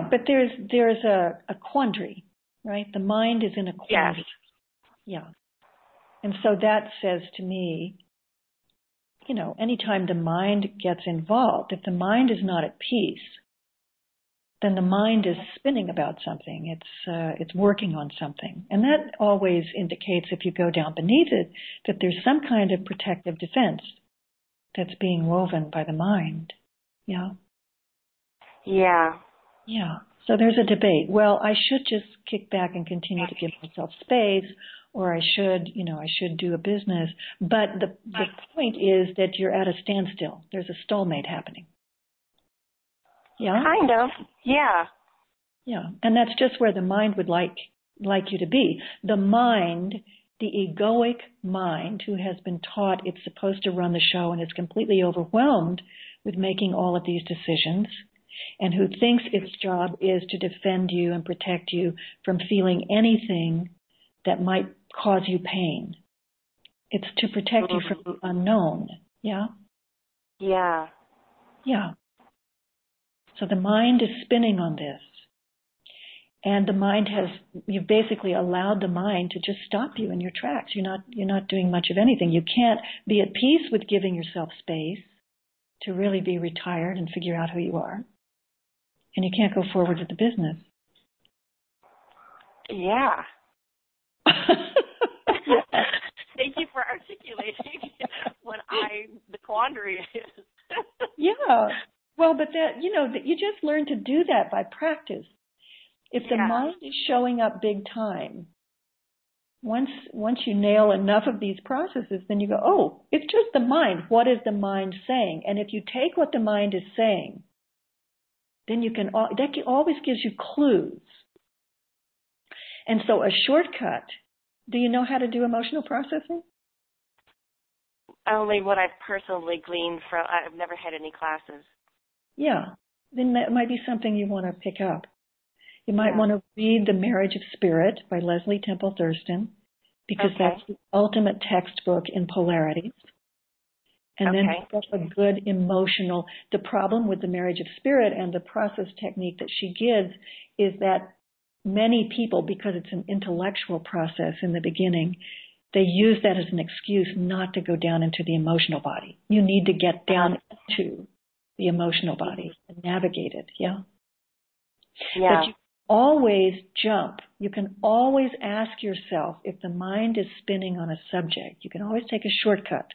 but there's a quandary, right? The mind is in a quandary. Yes. Yeah. And so that says to me, anytime the mind gets involved, if the mind is not at peace, then the mind is spinning about something. It's working on something. And that always indicates, if you go down beneath it, that there's some kind of protective defense that's being woven by the mind. Yeah. Yeah. Yeah. So there's a debate. Well, I should just kick back and continue to give myself space, or I should do a business. But the point is that you're at a standstill. There's a stalemate happening. Yeah? Kind of. Yeah. Yeah. And that's just where the mind would like you to be. The mind, the egoic mind, who has been taught it's supposed to run the show and is completely overwhelmed with making all of these decisions, and who thinks its job is to defend you and protect you from feeling anything that might cause you pain. It's to protect you from the unknown. Yeah? Yeah. Yeah. So the mind is spinning on this. And the mind you've basically allowed the mind to just stop you in your tracks. You're not doing much of anything. You can't be at peace with giving yourself space to really be retired and figure out who you are. And you can't go forward with the business. Yeah. Thank you for articulating what the quandary is. Yeah. Well, but that you just learn to do that by practice. If the mind is showing up big time, once you nail enough of these processes, then you go, oh, it's just the mind. What is the mind saying? And if you take what the mind is saying, then that always gives you clues. And so a shortcut, do you know how to do emotional processing? Only what I've personally gleaned from, I've never had any classes. Yeah, then that might be something you want to pick up. You might want to read The Marriage of Spirit by Leslie Temple Thurston, because that's the ultimate textbook in polarities. And then pick up a good emotional. The problem with The Marriage of Spirit and the process technique that she gives is that many people, because it's an intellectual process in the beginning, they use that as an excuse not to go down into the emotional body. You need to get down into the emotional body and navigate it, yeah? But you always jump. You can always ask yourself, if the mind is spinning on a subject, you can always take a shortcut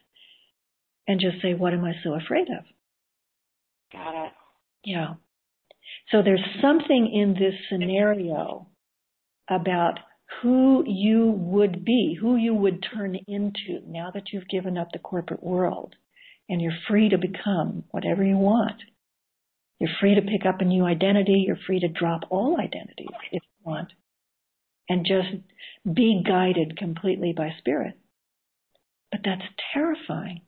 and just say, what am I so afraid of? Got it. Yeah. So there's something in this scenario about who you would be, who you would turn into now that you've given up the corporate world and you're free to become whatever you want. You're free to pick up a new identity. You're free to drop all identities if you want and just be guided completely by spirit. But that's terrifying.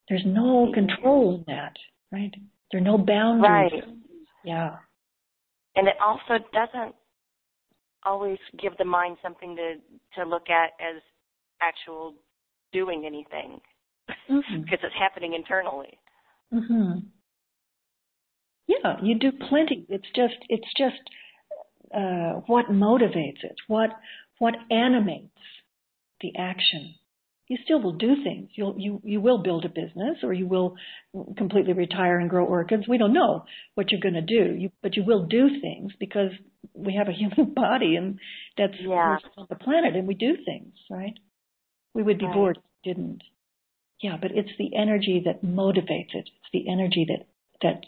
There's no control in that, right? There are no boundaries. Right. Yeah. And it also doesn't always give the mind something to look at as actual doing anything because it's happening internally. Mm-hmm. Yeah, you do plenty. It's just what motivates it, what animates the action. You still will do things. You will build a business, or you will completely retire and grow orchids. We don't know what you're going to do, but you will do things because we have a human body, and that's we're on the planet, and we do things, right? We would be bored if we didn't. Yeah, but it's the energy that motivates it. It's the energy that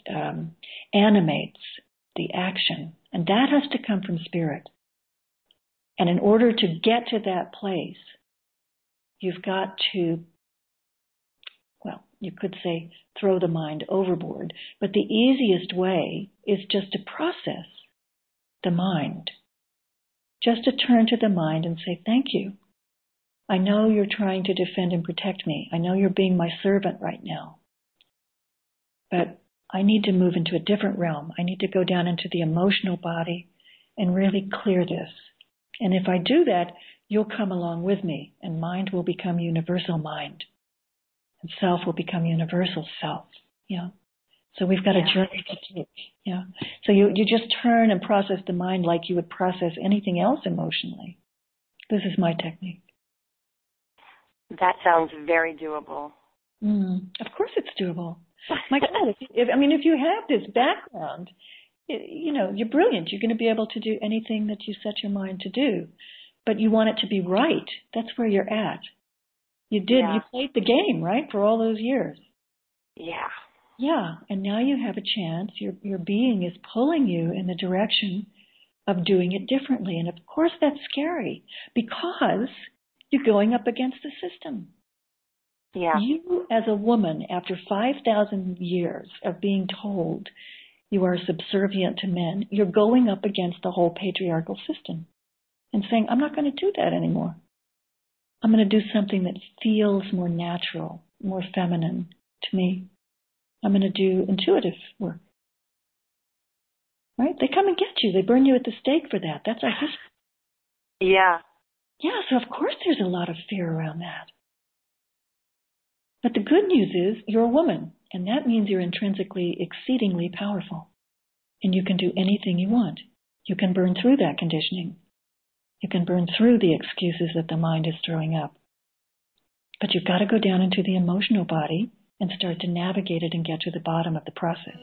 animates the action, and that has to come from spirit. And in order to get to that place, you've got to, well, you could say throw the mind overboard, but the easiest way is just to process the mind. Just to turn to the mind and say, thank you. I know you're trying to defend and protect me. I know you're being my servant right now. But I need to move into a different realm. I need to go down into the emotional body and really clear this. And if I do that, you'll come along with me, and mind will become universal mind, and self will become universal self. Yeah. So we've got a journey to take. Yeah. So you just turn and process the mind like you would process anything else emotionally. This is my technique. That sounds very doable. Of course it's doable. My God, if you have this background, you're brilliant. You're going to be able to do anything that you set your mind to do. But you want it to be right. That's where you're at. You played the game, right, for all those years. Yeah. Yeah, and now you have a chance. Your being is pulling you in the direction of doing it differently. And of course that's scary because you're going up against the system. Yeah. You, as a woman, after 5,000 years of being told you are subservient to men, you're going up against the whole patriarchal system and saying, I'm not going to do that anymore. I'm going to do something that feels more natural, more feminine to me. I'm going to do intuitive work. Right? They come and get you. They burn you at the stake for that. That's our history. Yeah. Yeah, so of course there's a lot of fear around that. But the good news is you're a woman, and that means you're intrinsically exceedingly powerful. And you can do anything you want. You can burn through that conditioning. You can burn through the excuses that the mind is throwing up. But you've got to go down into the emotional body and start to navigate it and get to the bottom of the process.